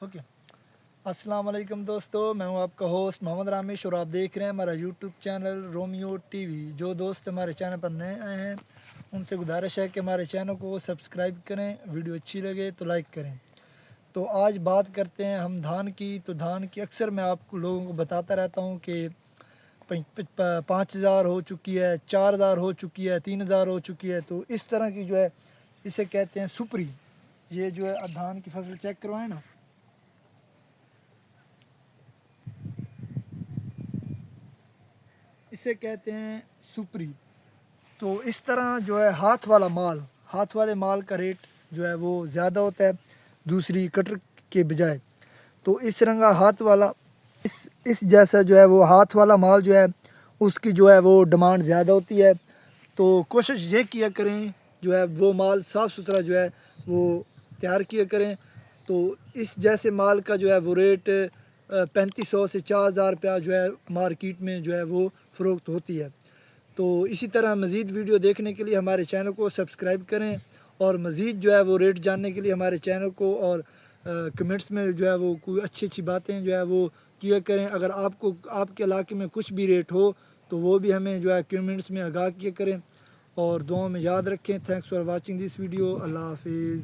Okay, السلام علیکم دوستو، میں ہوں آپ کا ہوسٹ محمد رامیش اور آپ دیکھ رہے ہیں ہمارا YouTube channel Romeo T V. جو دوست ہمارے چینل پر نئے آئے ہیں ان سے گزارش ہے کہ ہمارے چینل کو سبسکرائب کریں، ویڈیو اچھی لگے تو لائک کریں۔ تو آج بات کرتے ہیں ہم دھان کی۔ تو دھان کی اکثر میں آپ کو لوگوں کو بتاتا رہتا ہوں کہ 5000 ہو چکی ہے، 4000 ہو چکی ہے، 3000 ہو چکی ہے۔ تو اس طرح کی جو ہے اسے کہتے ہیں سپری۔ یہ جو ہے دھان کی فصل چیک کروائیں نا، اسے کہتے ہیں سپری۔ تو اس طرح جو ہے ہاتھ والے مال کا ریٹ جو ہے وہ زیادہ ہوتا ہے دوسری کٹر کے بجائے۔ تو اس رنگا ہاتھ والا اس جیسا جو ہے وہ ہاتھ والا مال جو ہے اس کی جو ہے وہ ڈیمانڈ زیادہ ہوتی ہے۔ تو کوشش یہ کیا کریں جو ہے وہ مال صاف ستھرا جو ہے وہ تیار کیا کریں۔ تو اس جیسے مال کا جو ہے وہ ریٹ 3500 سے 4000 روپیہ جو ہے مارکیٹ میں جو ہے وہ فروخت ہوتی ہے۔ تو اسی طرح مزید ویڈیو دیکھنے کے لیے ہمارے چینل کو سبسکرائب کریں، اور مزید جو ہے وہ ریٹ جاننے کے لیے ہمارے چینل کو اور کمنٹس میں جو ہے وہ کوئی اچھی باتیں جو ہے وہ کیا کریں۔ اگر آپ کے علاقے میں کچھ بھی ریٹ ہو تو وہ بھی ہمیں جو ہے کمنٹس میں آگاہ کیا کریں، اور دعاؤں میں یاد رکھیں۔ Thanks for watching this video. اللہ حافظ۔